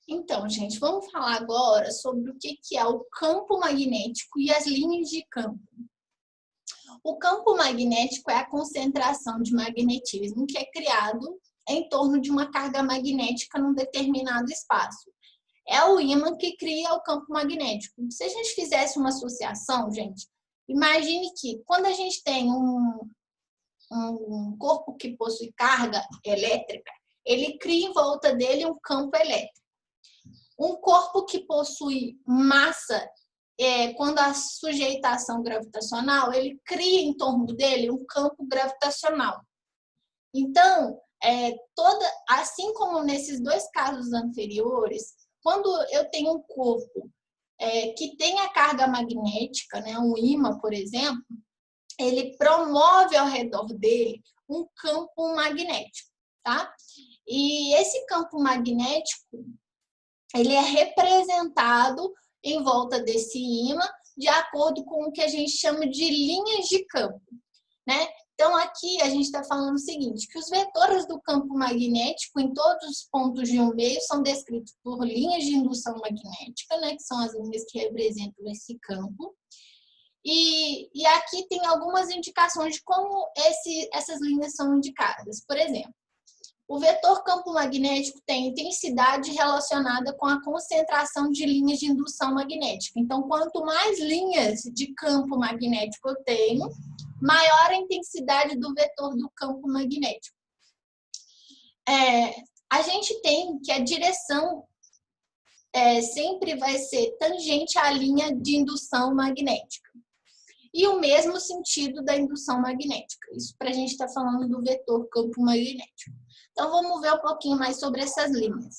Então, gente, vamos falar agora sobre o que é o campo magnético e as linhas de campo. O campo magnético é a concentração de magnetismo que é criado em torno de uma carga magnética num determinado espaço. É o ímã que cria o campo magnético. Se a gente fizesse uma associação, gente, imagine que quando a gente tem um corpo que possui carga elétrica, ele cria em volta dele um campo elétrico. Um corpo que possui massa, quando a sujeitação gravitacional, ele cria em torno dele um campo gravitacional. Então, assim como nesses dois casos anteriores, quando eu tenho um corpo que tem a carga magnética, né, um ímã, por exemplo, ele promove ao redor dele um campo magnético, tá? E esse campo magnético, ele é representado em volta desse ímã de acordo com o que a gente chama de linhas de campo, né? Então, aqui a gente está falando o seguinte, que os vetores do campo magnético em todos os pontos de um meio são descritos por linhas de indução magnética, né? Que são as linhas que representam esse campo. E aqui tem algumas indicações de como essas linhas são indicadas. Por exemplo, o vetor campo magnético tem intensidade relacionada com a concentração de linhas de indução magnética. Então, quanto mais linhas de campo magnético eu tenho, maior a intensidade do vetor do campo magnético. A gente tem que a direção sempre vai ser tangente à linha de indução magnética. E o mesmo sentido da indução magnética. Isso para a gente estar falando do vetor campo magnético. Então, vamos ver um pouquinho mais sobre essas linhas.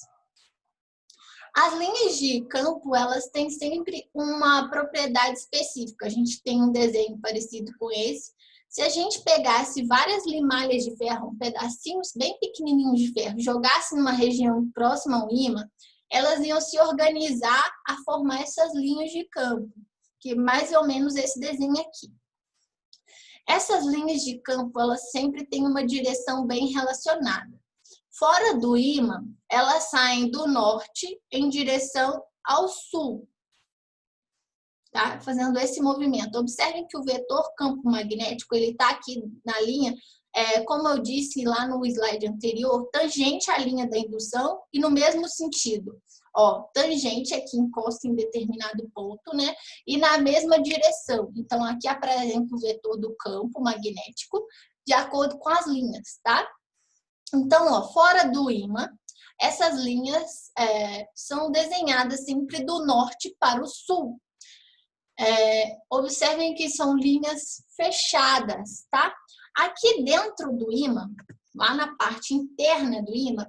As linhas de campo, elas têm sempre uma propriedade específica. A gente tem um desenho parecido com esse. Se a gente pegasse várias limalhas de ferro, pedacinhos bem pequenininhos de ferro, jogasse numa região próxima ao ímã, elas iam se organizar a formar essas linhas de campo, que é mais ou menos esse desenho aqui. Essas linhas de campo, elas sempre têm uma direção bem relacionada. Fora do ímã, elas saem do norte em direção ao sul, tá? Fazendo esse movimento. Observem que o vetor campo magnético, ele está aqui na linha, como eu disse lá no slide anterior, tangente à linha da indução e no mesmo sentido. Ó, tangente aqui encosta em determinado ponto, né? E na mesma direção. Então, aqui apresenta o vetor do campo magnético de acordo com as linhas, tá? Então, ó, fora do ímã, essas linhas são desenhadas sempre do norte para o sul. Observem que são linhas fechadas, tá? Aqui dentro do ímã, lá na parte interna do ímã,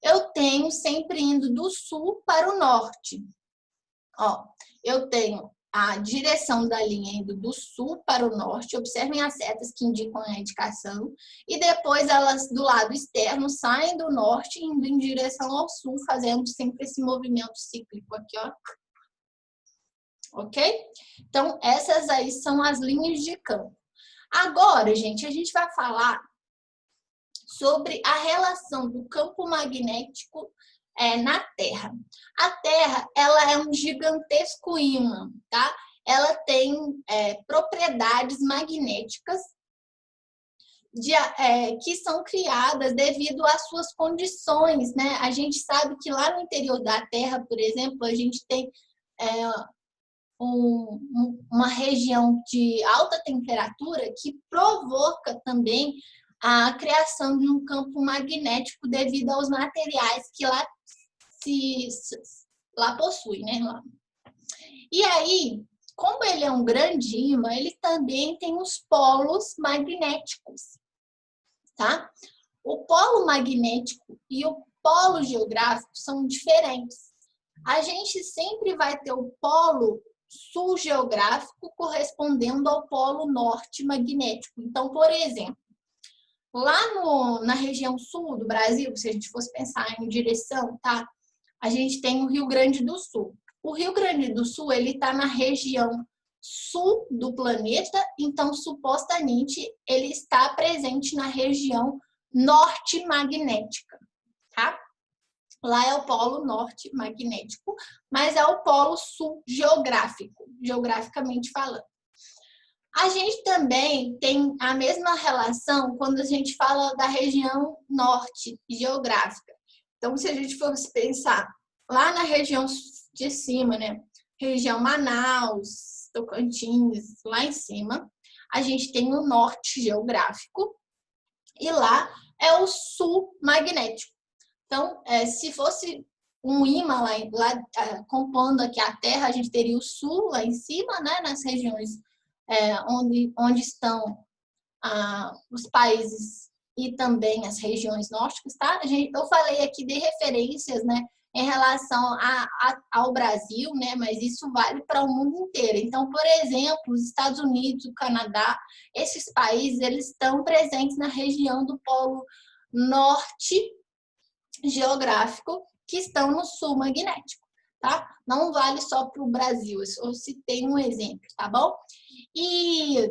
eu tenho sempre indo do sul para o norte. Ó, eu tenho a direção da linha indo do sul para o norte. Observem as setas que indicam a indicação. E depois elas, do lado externo, saem do norte indo em direção ao sul, fazendo sempre esse movimento cíclico aqui, ó. Ok? Então, essas aí são as linhas de campo. Agora, gente, a gente vai falar sobre a relação do campo magnético na Terra. A Terra, ela é um gigantesco ímã, tá? Ela tem propriedades magnéticas que são criadas devido às suas condições, né? A gente sabe que lá no interior da Terra, por exemplo, a gente tem uma região de alta temperatura que provoca também a criação de um campo magnético devido aos materiais que lá possui, né? E aí, como ele é um grande ímã, ele também tem os polos magnéticos, tá? O polo magnético e o polo geográfico são diferentes. A gente sempre vai ter o polo sul geográfico correspondendo ao polo norte magnético. Então, por exemplo, lá na região sul do Brasil, se a gente fosse pensar em direção, tá? A gente tem o Rio Grande do Sul. O Rio Grande do Sul, ele está na região sul do planeta, então, supostamente, ele está presente na região norte magnética, tá? Lá é o polo norte magnético, mas é o polo sul geográfico, geograficamente falando. A gente também tem a mesma relação quando a gente fala da região norte geográfica. Então, se a gente fosse pensar lá na região de cima, né? Região Manaus, Tocantins, lá em cima, a gente tem o norte geográfico e lá é o sul magnético. Então, se fosse um ímã lá compondo aqui a Terra, a gente teria o sul lá em cima, né? Nas regiões onde estão os países e também as regiões nórdicas, tá? Eu falei aqui de referências, né, em relação ao Brasil, né, mas isso vale para o mundo inteiro. Então, por exemplo, os Estados Unidos, o Canadá, esses países, eles estão presentes na região do Polo Norte geográfico, que estão no sul magnético, tá? Não vale só para o Brasil, eu citei um exemplo, tá bom? E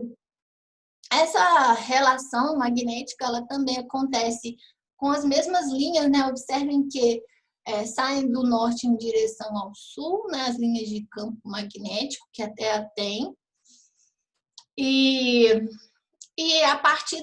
essa relação magnética, ela também acontece com as mesmas linhas, né? Observem que saem do norte em direção ao sul, né? As linhas de campo magnético que a Terra tem. E a partir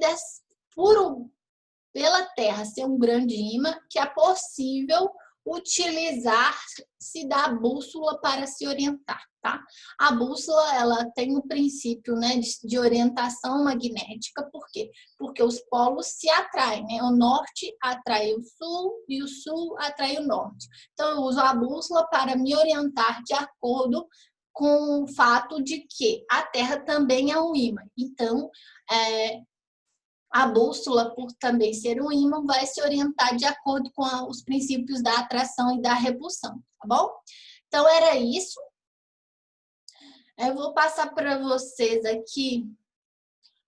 pela Terra ser um grande ímã, que é possível utilizar-se da bússola para se orientar, tá? A bússola, ela tem um princípio, né, de orientação magnética, por quê? Porque os polos se atraem, né? O norte atrai o sul e o sul atrai o norte. Então, eu uso a bússola para me orientar de acordo com o fato de que a Terra também é um ímã. Então, a bússola, por também ser um ímã, vai se orientar de acordo com os princípios da atração e da repulsão, tá bom? Então, era isso. Eu vou passar para vocês aqui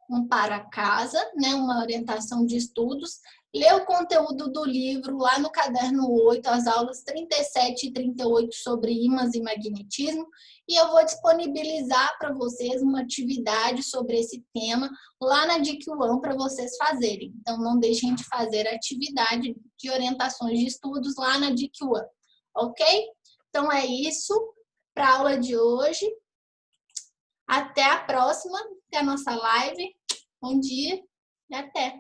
um para casa, né? Uma orientação de estudos. Lê o conteúdo do livro lá no caderno 8, as aulas 37 e 38 sobre ímãs e magnetismo. E eu vou disponibilizar para vocês uma atividade sobre esse tema lá na Dic One para vocês fazerem. Então, não deixem de fazer a atividade de orientações de estudos lá na Dic One, ok? Então, é isso para a aula de hoje. Até a próxima, até a nossa live. Bom dia e até!